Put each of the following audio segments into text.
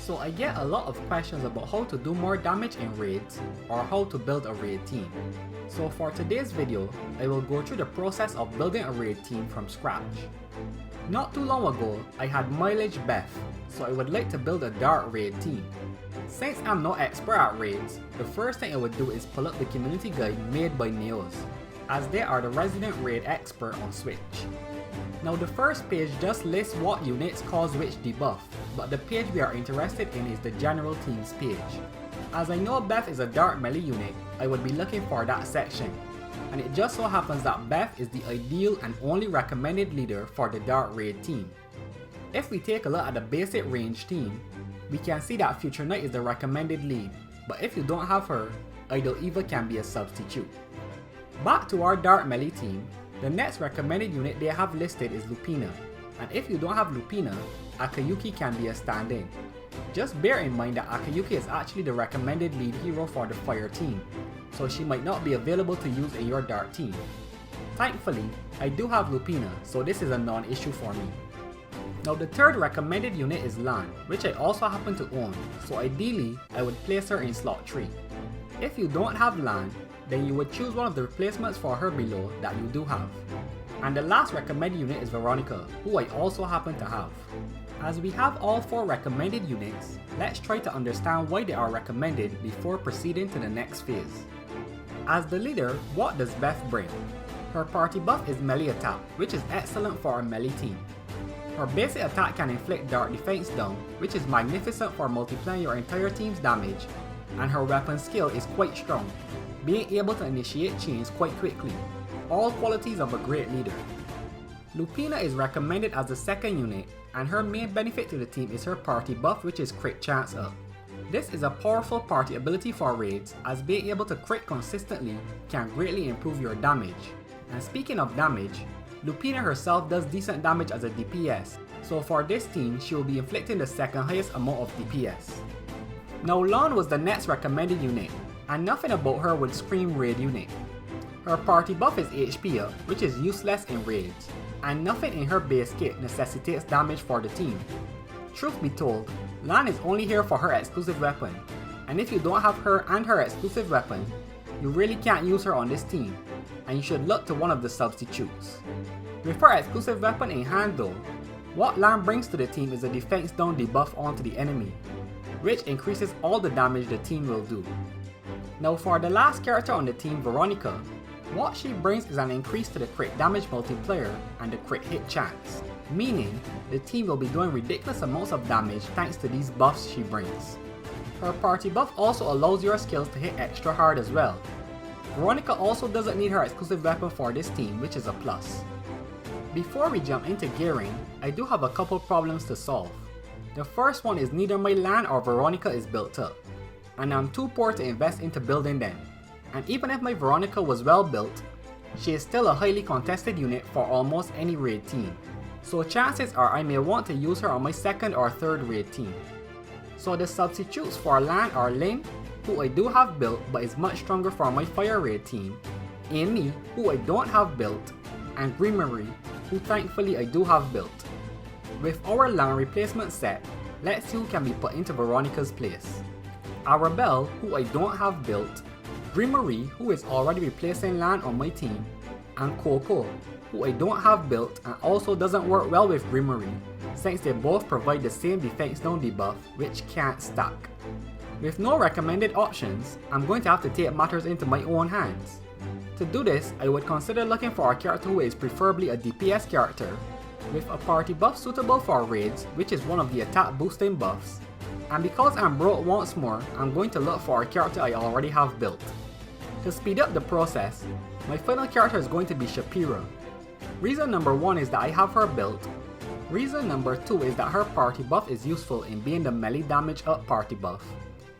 So I get a lot of questions about how to do more damage in raids or how to build a raid team. So for today's video, I will go through the process of building a raid team from scratch. Not too long ago, I had mileage Beth, so I would like to build a Dart raid team. Since I'm no expert at raids, the first thing I would do is pull up the community guide made by Neos, as they are the resident raid expert on Switch. Now the first page just lists what units cause which debuff, but the page we are interested in is the general teams page. As I know Beth is a Dart melee unit, I would be looking for that section. And it just so happens that Beth is the ideal and only recommended leader for the Dart raid team. If we take a look at the basic range team, we can see that Future Knight is the recommended lead, but if you don't have her, Idol Eva can be a substitute. Back to our Dart melee team, the next recommended unit they have listed is Lupina, and if you don't have Lupina, Akayuki can be a stand-in. Just bear in mind that Akayuki is actually the recommended lead hero for the Fire team, so she might not be available to use in your Dart team. Thankfully, I do have Lupina, so this is a non-issue for me. Now the third recommended unit is Lan, which I also happen to own, so ideally I would place her in slot 3. If you don't have Lan, then you would choose one of the replacements for her below that you do have. And the last recommended unit is Veronica, who I also happen to have. As we have all 4 recommended units, let's try to understand why they are recommended before proceeding to the next phase. As the leader, what does Beth bring? Her party buff is melee attack, which is excellent for a melee team. Her basic attack can inflict Dart defense down, which is magnificent for multiplying your entire team's damage, and her weapon skill is quite strong, being able to initiate chains quite quickly, all qualities of a great leader. Lupina is recommended as the second unit, and her main benefit to the team is her party buff, which is crit chance up. This is a powerful party ability for raids, as being able to crit consistently can greatly improve your damage. And speaking of damage, Lupina herself does decent damage as a DPS, so for this team she will be inflicting the second highest amount of DPS. Now Lan was the next recommended unit, and nothing about her would scream raid unit. Her party buff is HP up, which is useless in raids, and nothing in her base kit necessitates damage for the team. Truth be told, Lan is only here for her exclusive weapon, and if you don't have her and her exclusive weapon, you really can't use her on this team, and you should look to one of the substitutes. With her exclusive weapon in hand though, what Lan brings to the team is a defense down debuff onto the enemy, which increases all the damage the team will do. Now for the last character on the team, Veronica, what she brings is an increase to the crit damage multiplier and the crit hit chance, meaning the team will be doing ridiculous amounts of damage thanks to these buffs she brings. Her party buff also allows your skills to hit extra hard as well. Veronica also doesn't need her exclusive weapon for this team, which is a plus. Before we jump into gearing, I do have a couple problems to solve. The first one is neither my Lan or Veronica is built up, and I'm too poor to invest into building them. And even if my Veronica was well built, she is still a highly contested unit for almost any raid team, so chances are I may want to use her on my second or third raid team. So the substitutes for Lan are Lin, who I do have built but is much stronger for my fire raid team, Amy, who I don't have built, and Green Marie, who thankfully I do have built. With our Lan replacement set, let's see who can be put into Veronica's place. Arabelle, who I don't have built, Green Marie, who is already replacing Lan on my team, and Coco, who I don't have built and also doesn't work well with Green Marie, since they both provide the same defense down debuff, which can't stack. With no recommended options, I'm going to have to take matters into my own hands. To do this, I would consider looking for a character who is preferably a DPS character, with a party buff suitable for raids, which is one of the attack boosting buffs. And because I'm broke once more, I'm going to look for a character I already have built. To speed up the process, my final character is going to be Shapira. Reason number 1 is that I have her built. Reason number 2 is that her party buff is useful in being the melee damage up party buff.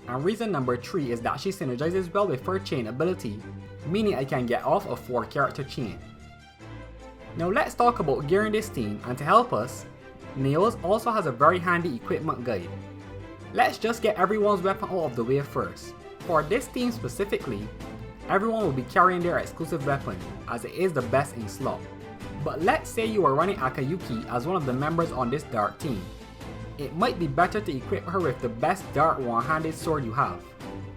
And reason number 3 is that she synergizes well with her chain ability, meaning I can get off a 4 character chain. Now let's talk about gearing this team, and to help us, Neos also has a very handy equipment guide. Let's just get everyone's weapon out of the way first. For this team specifically, everyone will be carrying their exclusive weapon, as it is the best in slot. But let's say you are running Akayuki as one of the members on this Dart team. it might be better to equip her with the best dart one-handed sword you have,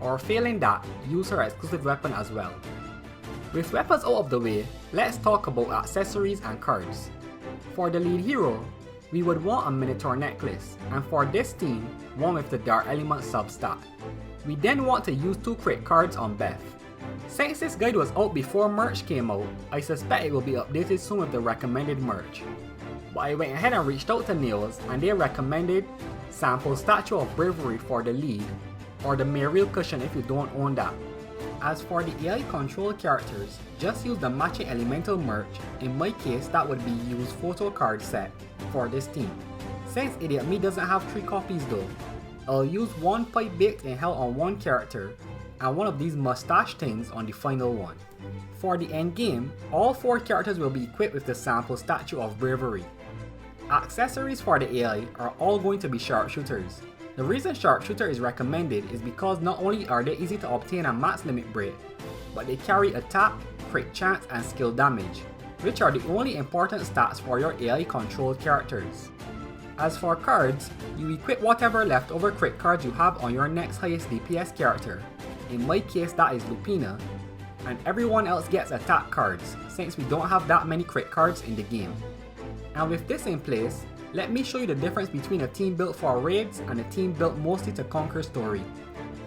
or failing that, use her exclusive weapon as well. With weapons out of the way, let's talk about accessories and cards. For the lead hero, we would want a Minotaur necklace, and for this team, one with the Dark Element substat. We then want to use 2 crit cards on Beth. Since this guide was out before merch came out, I suspect it will be updated soon with the recommended merch. But I went ahead and reached out to Nails and they recommended sample Statue of Bravery for the lead, or the Mayriel cushion if you don't own that. As for the AI control characters, just use the matching elemental merch. In my case, that would be use photo card set for this team. Since Idiot Me doesn't have 3 copies though, I'll use 1 pipe baked in hell on one character and one of these mustache things on the final one. For the end game, all 4 characters will be equipped with the sample Statue of Bravery. Accessories for the AI are all going to be sharpshooters. The reason sharpshooter is recommended is because not only are they easy to obtain and max limit break, but they carry attack, crit chance and skill damage, which are the only important stats for your AI controlled characters. As for cards, you equip whatever leftover crit cards you have on your next highest DPS character. In my case that is Lupina, and everyone else gets attack cards since we don't have that many crit cards in the game. And with this in place, let me show you the difference between a team built for raids and a team built mostly to conquer story.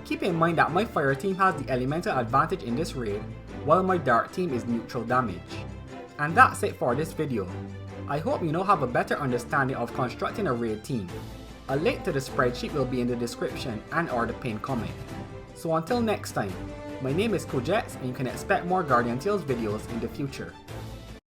Keep in mind that my fire team has the elemental advantage in this raid, while my dark team is neutral damage. And that's it for this video. I hope you now have a better understanding of constructing a raid team. A link to the spreadsheet will be in the description and or the pinned comment. So until next time, my name is Kojets and you can expect more Guardian Tales videos in the future.